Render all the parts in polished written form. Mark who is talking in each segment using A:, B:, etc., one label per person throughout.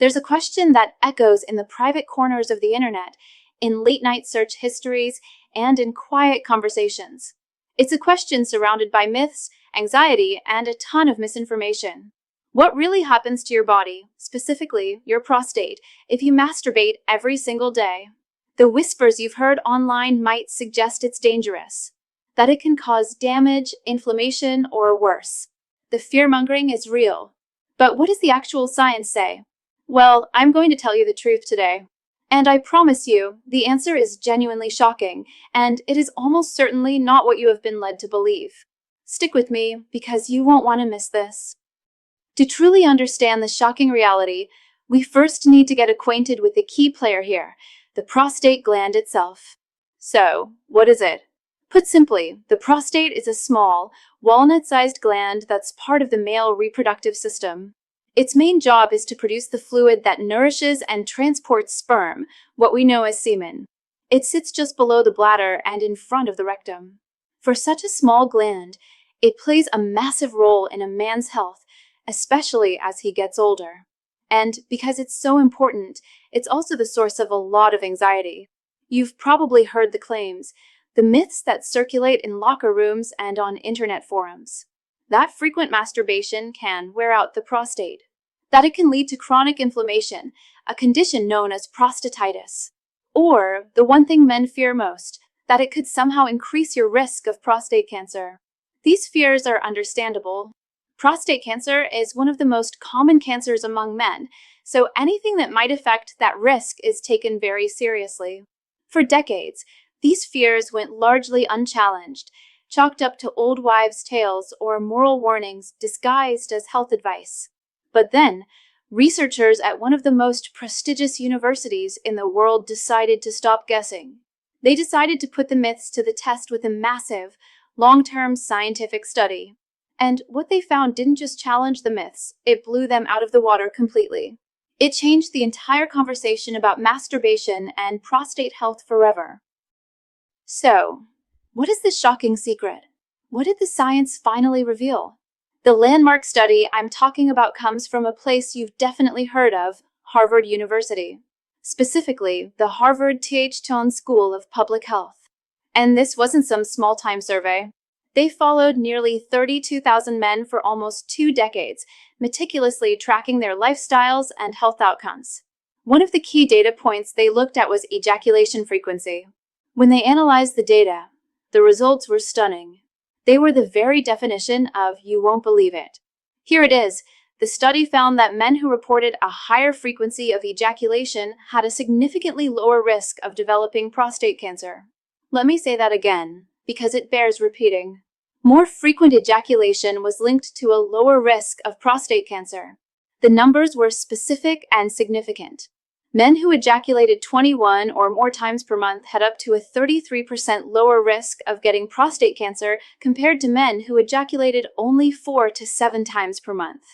A: There's a question that echoes in the private corners of the internet, in late-night search histories, and in quiet conversations. It's a question surrounded by myths, anxiety, and a ton of misinformation. What really happens to your body, specifically your prostate, if you masturbate every single day? The whispers you've heard online might suggest it's dangerous, that it can cause damage, inflammation, or worse. The fear-mongering is real. But what does the actual science say? Well, I'm going to tell you the truth today. And I promise you, the answer is genuinely shocking, and it is almost certainly not what you have been led to believe. Stick with me, because you won't want to miss this. To truly understand the shocking reality, we first need to get acquainted with the key player here, the prostate gland itself. So, what is it? Put simply, the prostate is a small, walnut-sized gland that's part of the male reproductive system. Its main job is to produce the fluid that nourishes and transports sperm, what we know as semen. It sits just below the bladder and in front of the rectum. For such a small gland, it plays a massive role in a man's health, especially as he gets older. And because it's so important, it's also the source of a lot of anxiety. You've probably heard the claims, the myths that circulate in locker rooms and on internet forums. That frequent masturbation can wear out the prostate. That it can lead to chronic inflammation, a condition known as prostatitis. Or, the one thing men fear most, that it could somehow increase your risk of prostate cancer. These fears are understandable. Prostate cancer is one of the most common cancers among men, so anything that might affect that risk is taken very seriously. For decades, these fears went largely unchallenged, chalked up to old wives' tales or moral warnings disguised as health advice. But then, researchers at one of the most prestigious universities in the world decided to stop guessing. They decided to put the myths to the test with a massive, long-term scientific study. And what they found didn't just challenge the myths, it blew them out of the water completely. It changed the entire conversation about masturbation and prostate health forever. So, what is this shocking secret? What did the science finally reveal? The landmark study I'm talking about comes from a place you've definitely heard of, Harvard University. Specifically, the Harvard T.H. Chon School of Public Health. And this wasn't some small-time survey. They followed nearly 32,000 men for almost 2 decades, meticulously tracking their lifestyles and health outcomes. One of the key data points they looked at was ejaculation frequency. When they analyzed the data, the results were stunning. They were the very definition of "you won't believe it." Here it is. The study found that men who reported a higher frequency of ejaculation had a significantly lower risk of developing prostate cancer. Let me say that again, because it bears repeating. More frequent ejaculation was linked to a lower risk of prostate cancer. The numbers were specific and significant. Men who ejaculated 21 or more times per month had up to a 33% lower risk of getting prostate cancer compared to men who ejaculated only 4 to 7 times per month.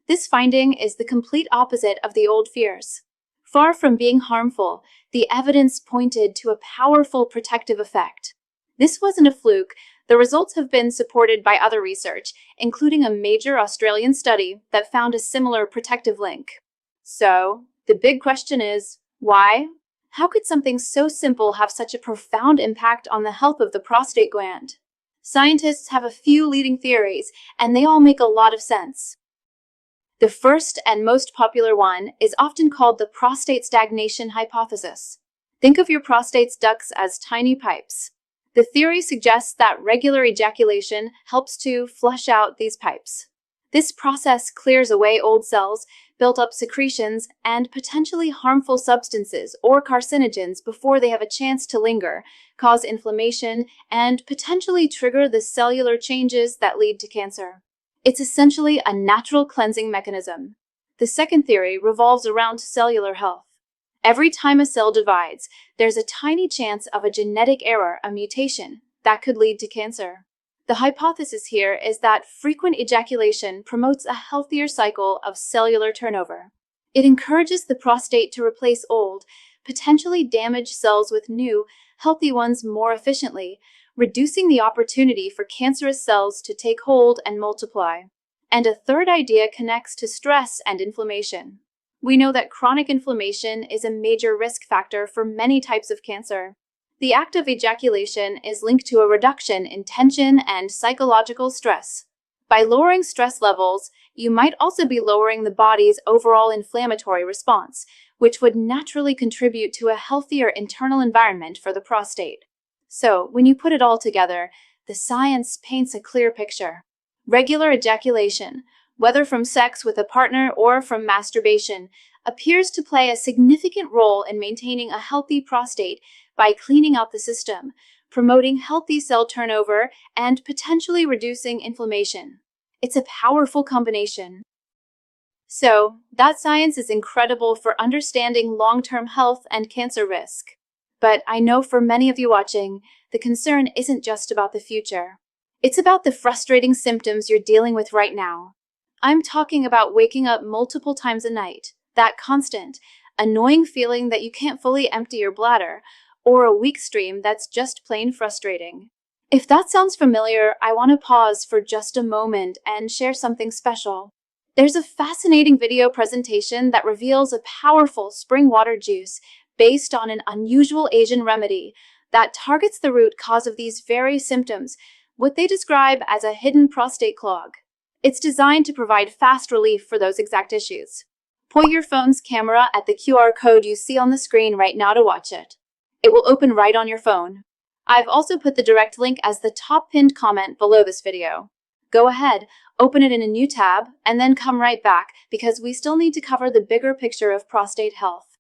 A: This finding is the complete opposite of the old fears. Far from being harmful, the evidence pointed to a powerful protective effect. This wasn't a fluke. The results have been supported by other research, including a major Australian study that found a similar protective link. So, the big question is, why? How could something so simple have such a profound impact on the health of the prostate gland? Scientists have a few leading theories, and they all make a lot of sense. The first and most popular one is often called the prostate stagnation hypothesis. Think of your prostate's ducts as tiny pipes. The theory suggests that regular ejaculation helps to flush out these pipes. This process clears away old cells, built-up secretions, and potentially harmful substances or carcinogens before they have a chance to linger, cause inflammation, and potentially trigger the cellular changes that lead to cancer. It's essentially a natural cleansing mechanism. The second theory revolves around cellular health. Every time a cell divides, there's a tiny chance of a genetic error, a mutation, that could lead to cancer. The hypothesis here is that frequent ejaculation promotes a healthier cycle of cellular turnover. It encourages the prostate to replace old, potentially damaged cells with new, healthy ones more efficiently, reducing the opportunity for cancerous cells to take hold and multiply. And a third idea connects to stress and inflammation. We know that chronic inflammation is a major risk factor for many types of cancer. The act of ejaculation is linked to a reduction in tension and psychological stress. By lowering stress levels, you might also be lowering the body's overall inflammatory response, which would naturally contribute to a healthier internal environment for the prostate. So, when you put it all together, the science paints a clear picture. Regular ejaculation, whether from sex with a partner or from masturbation, appears to play a significant role in maintaining a healthy prostate by cleaning out the system, promoting healthy cell turnover, and potentially reducing inflammation. It's a powerful combination. So, that science is incredible for understanding long-term health and cancer risk. But I know for many of you watching, the concern isn't just about the future. It's about the frustrating symptoms you're dealing with right now. I'm talking about waking up multiple times a night, that constant, annoying feeling that you can't fully empty your bladder, or a weak stream that's just plain frustrating. If that sounds familiar, I want to pause for just a moment and share something special. There's a fascinating video presentation that reveals a powerful spring water juice based on an unusual Asian remedy that targets the root cause of these very symptoms, what they describe as a hidden prostate clog. It's designed to provide fast relief for those exact issues. Point your phone's camera at the QR code you see on the screen right now to watch it. It will open right on your phone. I've also put the direct link as the top pinned comment below this video. Go ahead, open it in a new tab, and then come right back because we still need to cover the bigger picture of prostate health.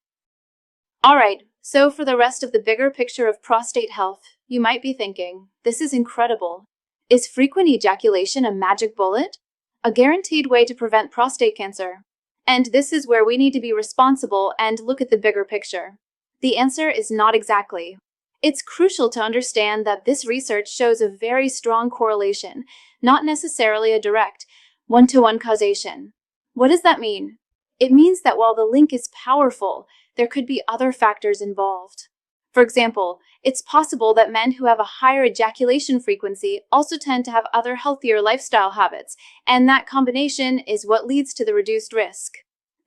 A: Alright, so for the rest of the bigger picture of prostate health, you might be thinking, this is incredible. Is frequent ejaculation a magic bullet? A guaranteed way to prevent prostate cancer? And this is where we need to be responsible and look at the bigger picture. The answer is not exactly. It's crucial to understand that this research shows a very strong correlation, not necessarily a direct, one-to-one causation. What does that mean? It means that while the link is powerful, there could be other factors involved. For example, it's possible that men who have a higher ejaculation frequency also tend to have other healthier lifestyle habits, and that combination is what leads to the reduced risk.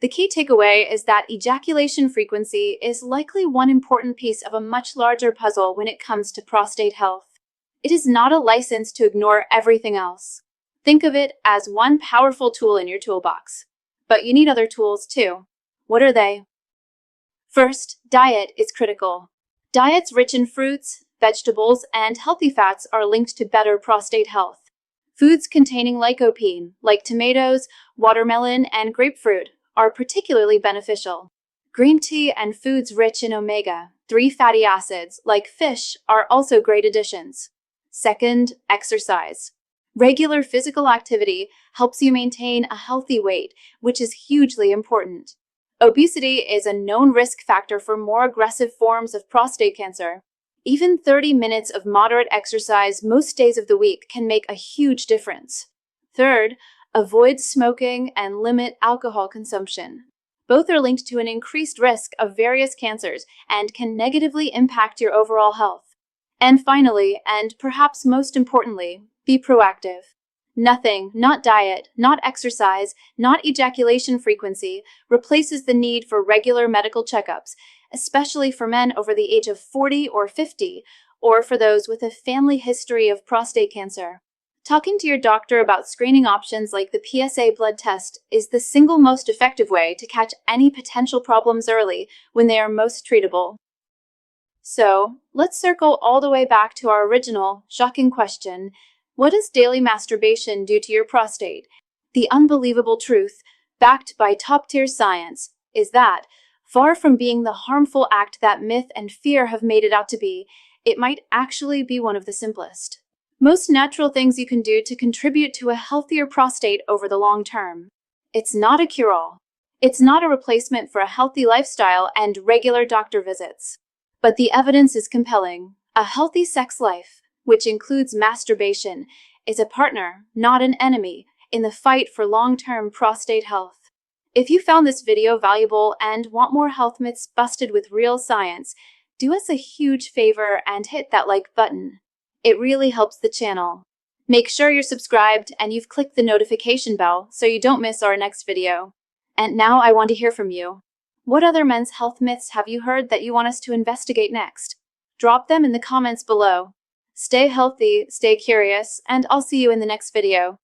A: The key takeaway is that ejaculation frequency is likely one important piece of a much larger puzzle when it comes to prostate health. It is not a license to ignore everything else. Think of it as one powerful tool in your toolbox. But you need other tools too. What are they? First, diet is critical. Diets rich in fruits, vegetables, and healthy fats are linked to better prostate health. Foods containing lycopene, like tomatoes, watermelon, and grapefruit, are particularly beneficial. Green tea and foods rich in omega-3 fatty acids, like fish, are also great additions. Second, exercise. Regular physical activity helps you maintain a healthy weight, which is hugely important. Obesity is a known risk factor for more aggressive forms of prostate cancer. Even 30 minutes of moderate exercise most days of the week can make a huge difference. Third, avoid smoking and limit alcohol consumption. Both are linked to an increased risk of various cancers and can negatively impact your overall health. And finally, and perhaps most importantly, be proactive. Nothing, not diet, not exercise, not ejaculation frequency, replaces the need for regular medical checkups, especially for men over the age of 40 or 50, or for those with a family history of prostate cancer. Talking to your doctor about screening options like the PSA blood test is the single most effective way to catch any potential problems early when they are most treatable. So, let's circle all the way back to our original, shocking question. What does daily masturbation do to your prostate? The unbelievable truth, backed by top-tier science, is that, far from being the harmful act that myth and fear have made it out to be, it might actually be one of the simplest, most natural things you can do to contribute to a healthier prostate over the long term. It's not a cure-all. It's not a replacement for a healthy lifestyle and regular doctor visits. But the evidence is compelling. A healthy sex life, which includes masturbation, is a partner, not an enemy, in the fight for long-term prostate health. If you found this video valuable and want more health myths busted with real science, do us a huge favor and hit that like button. It really helps the channel. Make sure you're subscribed and you've clicked the notification bell so you don't miss our next video. And now I want to hear from you. What other men's health myths have you heard that you want us to investigate next? Drop them in the comments below. Stay healthy, stay curious, and I'll see you in the next video.